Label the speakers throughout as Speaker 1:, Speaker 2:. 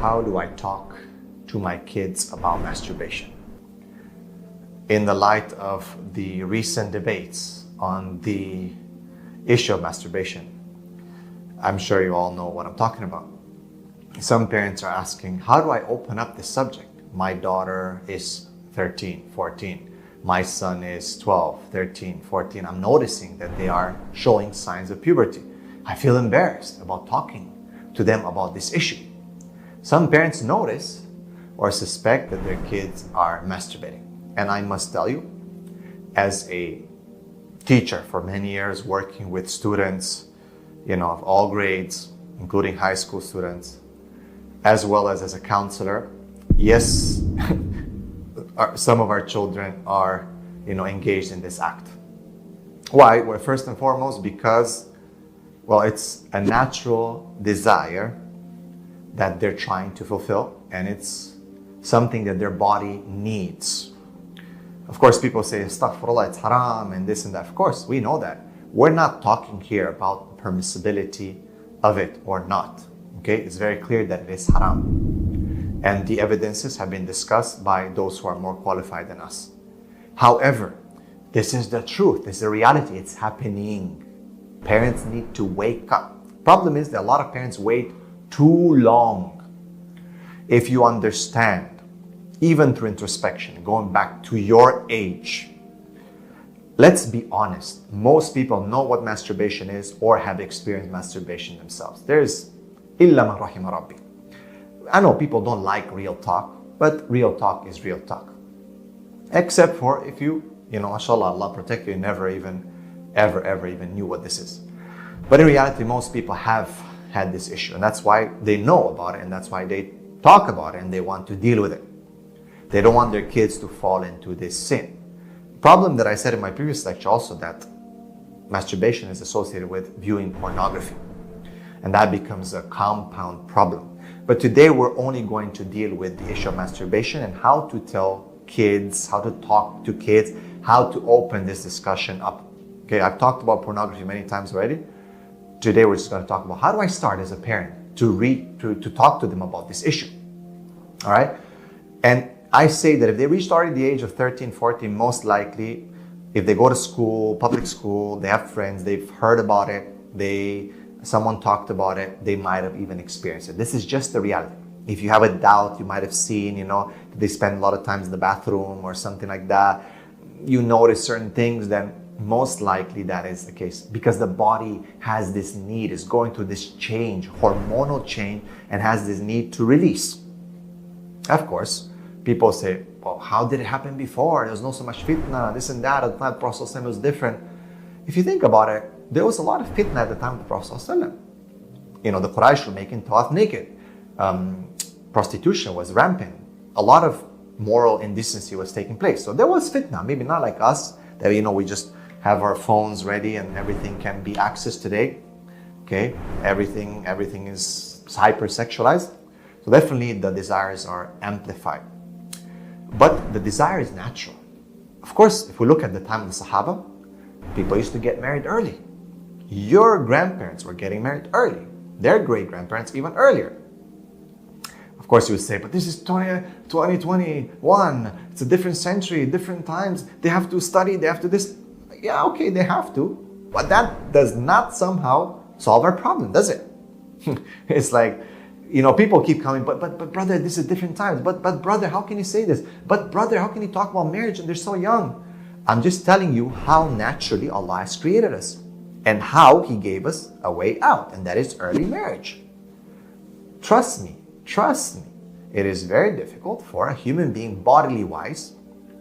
Speaker 1: how do I talk to my kids about masturbation? In the light of the recent debates on the issue of masturbation, I'm sure you all know what I'm talking about. Some parents are asking, how do I open up this subject? My daughter is 13, 14. My son is 12, 13, 14. I'm noticing that they are showing signs of puberty. I feel embarrassed about talking to them about this issue. Some parents notice or suspect that their kids are masturbating. And I must tell you, as a teacher for many years working with students, of all grades, including high school students, as well as a counselor, yes, some of our children are, engaged in this act. Why? Well, first and foremost, because, it's a natural desire that they're trying to fulfill, and it's something that their body needs. Of course, people say, astaghfirullah, it's haram and this and that. Of course, we know that. We're not talking here about permissibility of it or not. Okay, it's very clear that it is haram. And the evidences have been discussed by those who are more qualified than us. However, this is the truth. This is the reality. It's happening. Parents need to wake up. Problem is that a lot of parents wait too long. If you understand, even through introspection, going back to your age, let's be honest. Most people know what masturbation is or have experienced masturbation themselves. There's illa man rahima rabbi. I know people don't like real talk, but real talk is real talk. Except for if you, mashallah, Allah protect you, never even, ever even knew what this is. But in reality, most people have had this issue, and that's why they know about it, and that's why they talk about it, and they want to deal with it. They don't want their kids to fall into this sin. Problem that I said in my previous lecture also, that masturbation is associated with viewing pornography, and that becomes a compound problem. But today we're only going to deal with the issue of masturbation and how to tell kids, how to talk to kids, how to open this discussion up. Okay, I've talked about pornography many times already. Today we're just going to talk about how do I start as a parent to talk to them about this issue. All right? And I say that if they reached already the age of 13, 14, most likely, if they go to school, public school, they have friends, they've heard about it, someone talked about it, they might have even experienced it. This is just the reality. If you have a doubt, you might have seen, they spend a lot of times in the bathroom or something like that. You notice certain things, then most likely that is the case, because the body has this need, is going through this change, hormonal change, and has this need to release. Of course, people say, well, how did it happen before? There was no so much fitna, this and that. At the time the Prophet ﷺ was different. If you think about it, there was a lot of fitna at the time of the Prophet ﷺ. The Quraysh were making tawaf naked. Prostitution was rampant. A lot of moral indecency was taking place. So there was fitna, maybe not like us, that we just have our phones ready and everything can be accessed today. Okay, everything is hyper-sexualized. So definitely the desires are amplified. But the desire is natural. Of course, if we look at the time of the Sahaba, people used to get married early. Your grandparents were getting married early. Their great-grandparents even earlier. Of course, you would say, but this is 2021. It's a different century, different times. They have to study, they have to this. Yeah, okay, they have to. But that does not somehow solve our problem, does it? It's like, people keep coming, but brother, this is different times. But brother, how can you say this? But brother, how can you talk about marriage and they're so young? I'm just telling you how naturally Allah has created us and how He gave us a way out, and that is early marriage. Trust me, it is very difficult for a human being, bodily wise,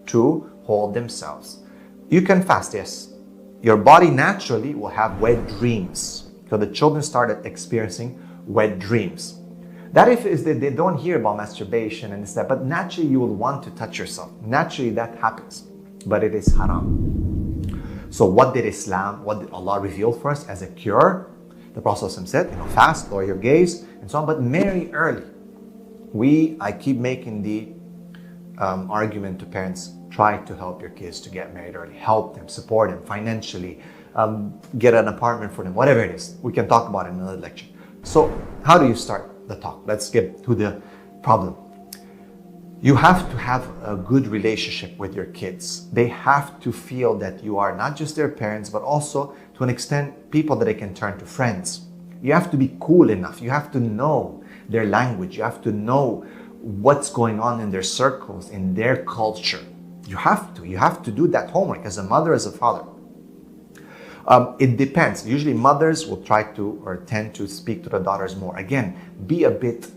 Speaker 1: to hold themselves. You can fast, yes. Your body naturally will have wet dreams. So the children started experiencing wet dreams. That is that they don't hear about masturbation and this, that, but naturally you will want to touch yourself. Naturally that happens, but it is haram. So what did Allah reveal for us as a cure? The Prophet said, fast, lower your gaze, and so on, but marry early. I keep making the argument to parents, try to help your kids to get married early. Help them, support them financially, get an apartment for them, whatever it is. We can talk about it in another lecture. So how do you start? the talk. Let's get to the problem. You have to have a good relationship with your kids. They have to feel that you are not just their parents, but also, to an extent, people that they can turn to, friends. You have to be cool enough. You have to know their language. You have to know what's going on in their circles, in their culture. You have to do that homework as a mother, as a father. It depends. Usually mothers will try to or tend to speak to the daughters more. Again, be a bit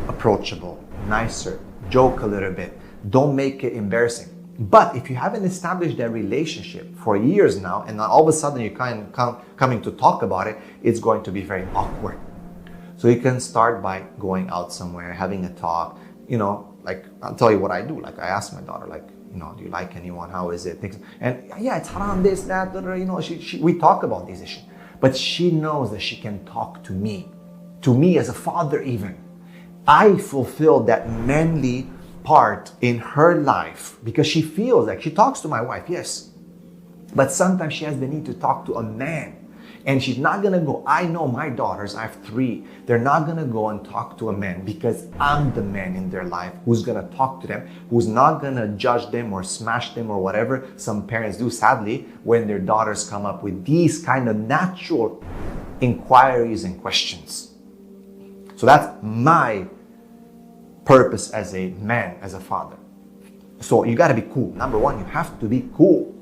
Speaker 1: approachable, nicer, joke a little bit. Don't make it embarrassing. But if you haven't established that relationship for years now, and all of a sudden you're coming to talk about it, it's going to be very awkward. So you can start by going out somewhere, having a talk. Like, I'll tell you what I do. Like, I ask my daughter, like, do you like anyone? How is it? And yeah, it's haram, this, that, we talk about these issues. But she knows that she can talk to me as a father even. I fulfill that manly part in her life because she feels like she talks to my wife, yes. But sometimes she has the need to talk to a man. And she's not going to go. I know my daughters, I have 3. They're not going to go and talk to a man because I'm the man in their life who's going to talk to them, who's not going to judge them or smash them or whatever some parents do, sadly, when their daughters come up with these kind of natural inquiries and questions. So that's my purpose as a man, as a father. So you got to be cool. Number 1, you have to be cool.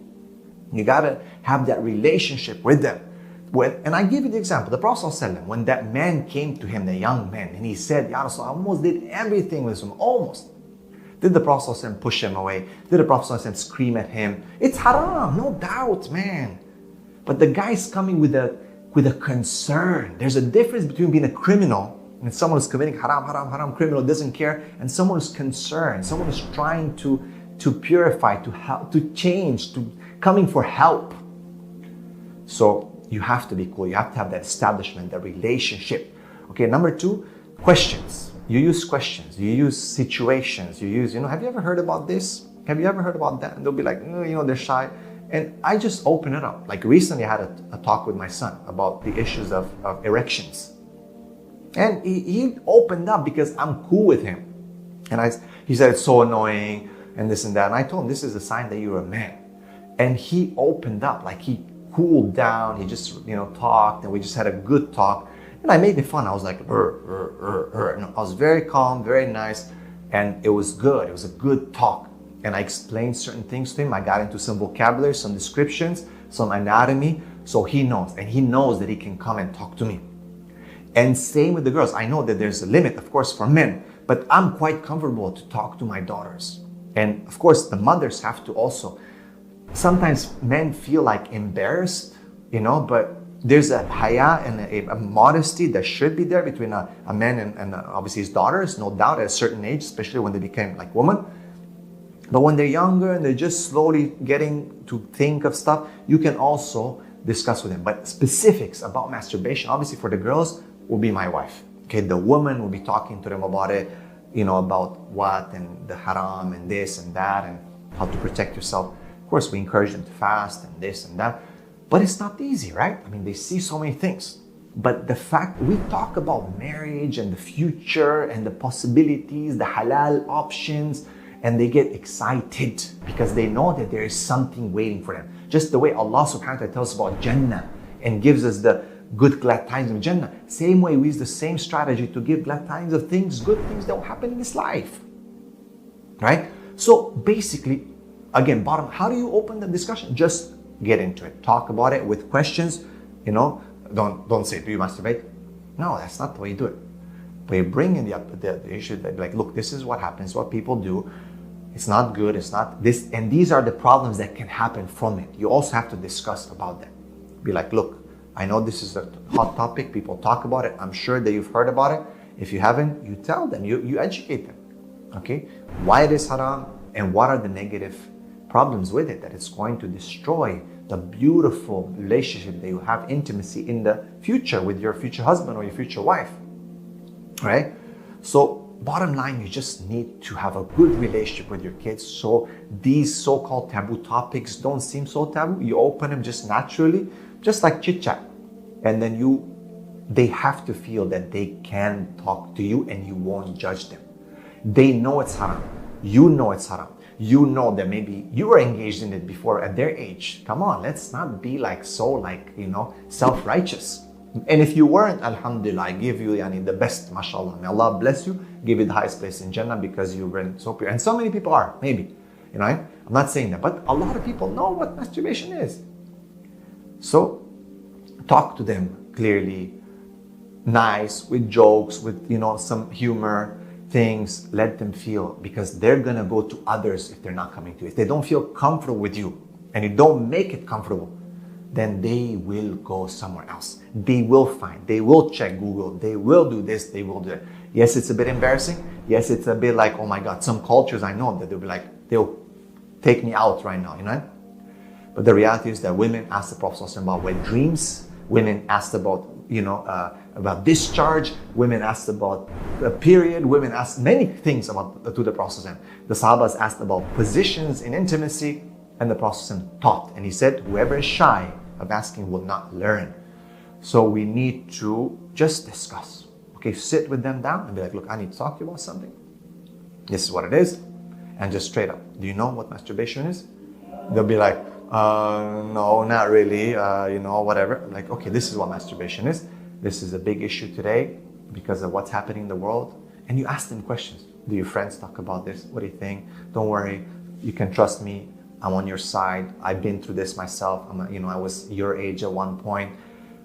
Speaker 1: You got to have that relationship with them. And I give you the example, the Prophet ﷺ, when that man came to him, the young man, and he said, Ya Rasul, I almost did everything with him, almost. Did the Prophet ﷺ push him away? Did the Prophet ﷺ scream at him? It's haram, no doubt, man. But the guy's coming with a concern. There's a difference between being a criminal and someone who's committing haram, criminal, doesn't care, and someone who's concerned, someone who's trying to purify, to help, to change, to coming for help. So you have to be cool. You have to have that establishment, that relationship. Okay, number 2, questions. You use questions. You use situations. You use, have you ever heard about this? Have you ever heard about that? And they'll be like, they're shy. And I just open it up. Like recently I had a talk with my son about the issues of erections. And he opened up because I'm cool with him. And he said, it's so annoying and this and that. And I told him, this is a sign that you're a man. And he opened up, like he cooled down. He just, talked, and we just had a good talk. And I made it fun. I was like, No, I was very calm, very nice. And it was good. It was a good talk. And I explained certain things to him. I got into some vocabulary, some descriptions, some anatomy. So he knows. And he knows that he can come and talk to me. And same with the girls. I know that there's a limit, of course, for men. But I'm quite comfortable to talk to my daughters. And of course, the mothers have to also. Sometimes men feel like embarrassed, but there's a haya and a modesty that should be there between a man and obviously his daughters, no doubt, at a certain age, especially when they became like women. But when they're younger and they're just slowly getting to think of stuff, you can also discuss with them. But specifics about masturbation, obviously for the girls, will be my wife. Okay, the woman will be talking to them about it, about what and the haram and this and that and how to protect yourself. Of course, we encourage them to fast and this and that, but it's not easy, right? I mean, they see so many things. But the fact we talk about marriage and the future and the possibilities, the halal options, and they get excited because they know that there is something waiting for them. Just the way Allah subhanahu wa ta'ala tells us about Jannah and gives us the good glad tidings of Jannah. Same way we use the same strategy to give glad tidings of things, good things that will happen in this life. Right? So basically, again, how do you open the discussion? Just get into it. Talk about it with questions. Don't say, do you masturbate? No, that's not the way you do it. But you bring in the issue that, like, look, this is what happens, what people do. It's not good, it's not this. And these are the problems that can happen from it. You also have to discuss about that. Be like, look, I know this is a hot topic. People talk about it. I'm sure that you've heard about it. If you haven't, you tell them, you educate them. Okay? Why it is haram and what are the negative problems with it, that it's going to destroy the beautiful relationship that you have, intimacy in the future with your future husband or your future wife, right? So bottom line, you just need to have a good relationship with your kids so these so-called taboo topics don't seem so taboo. You open them just naturally, just like chit-chat, and then you they have to feel that they can talk to you and you won't judge them. They know it's haram. You know it's haram. You know that maybe you were engaged in it before at their age. Come on, let's not be like so self-righteous. And if you weren't, alhamdulillah, I give you the best, mashallah. May Allah bless you, give you the highest place in Jannah because you were so pure. And so many people are, maybe. I'm not saying that, but a lot of people know what masturbation is. So talk to them clearly, nice, with jokes, with some humor, things. Let them feel, because they're gonna go to others if they're not coming to you. If they don't feel comfortable with you and you don't make it comfortable, then they will go somewhere else. They will find, they will check Google, they will do this, they will do that. Yes, it's a bit embarrassing. Yes, it's a bit like, oh my God, some cultures I know that they'll be like, they'll take me out right now, But the reality is that women asked the Prophet ﷺ about wet dreams. Women asked about, about discharge. Women asked about the period. Women asked many things to the Prophet ﷺ. The Sahabas asked about positions in intimacy, and the Prophet ﷺ taught. And he said, whoever is shy of asking will not learn. So we need to just discuss. Okay, sit with them down and be like, look, I need to talk to you about something. This is what it is. And just straight up, do you know what masturbation is? They'll be like, no, not really, whatever. Like, okay, this is what masturbation is. This is a big issue today because of what's happening in the world. And you ask them questions. Do your friends talk about this? What do you think? Don't worry, you can trust me. I'm on your side. I've been through this myself. I was your age at one point.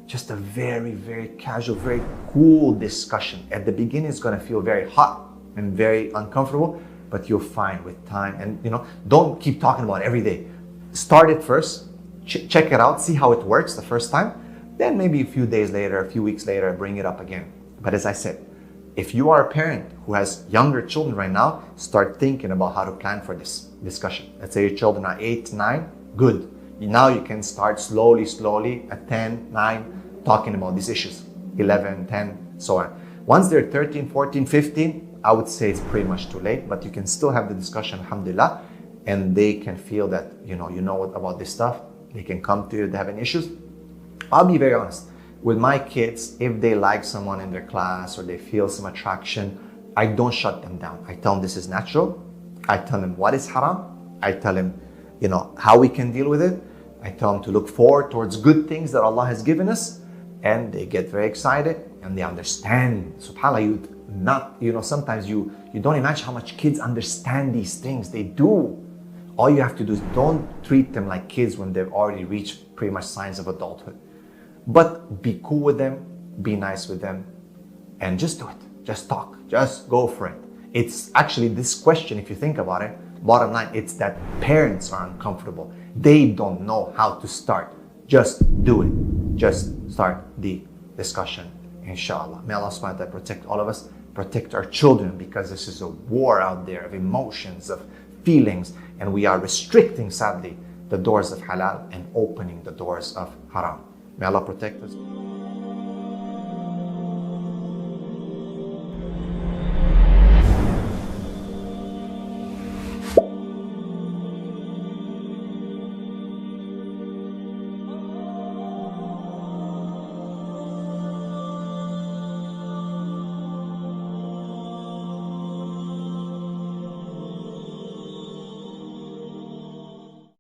Speaker 1: Just a very, very casual, very cool discussion. At the beginning, it's going to feel very hot and very uncomfortable, but you'll find with time. And don't keep talking about it every day. Start it first, check it out, see how it works the first time. Then maybe a few days later, a few weeks later, bring it up again. But as I said, if you are a parent who has younger children right now, start thinking about how to plan for this discussion. Let's say your children are 8, 9, good. Now you can start slowly at 10, 9, talking about these issues. 11, 10, so on. Once they're 13, 14, 15, I would say it's pretty much too late, but you can still have the discussion, alhamdulillah, and they can feel that, you know about this stuff. They can come to you if they have any issues. I'll be very honest. With my kids, if they like someone in their class or they feel some attraction, I don't shut them down. I tell them this is natural. I tell them what is haram. I tell them, how we can deal with it. I tell them to look forward towards good things that Allah has given us. And they get very excited and they understand. SubhanAllah, sometimes you don't imagine how much kids understand these things. They do. All you have to do is don't treat them like kids when they've already reached pretty much signs of adulthood. But be cool with them, be nice with them, and just do it. Just talk, just go for it. It's actually this question, if you think about it, bottom line, it's that parents are uncomfortable. They don't know how to start. Just do it. Just start the discussion, inshallah. May Allah subhanahu wa ta'ala protect all of us, protect our children, because this is a war out there of emotions, of feelings, and we are restricting, sadly, the doors of halal and opening the doors of haram. May Allah protect us.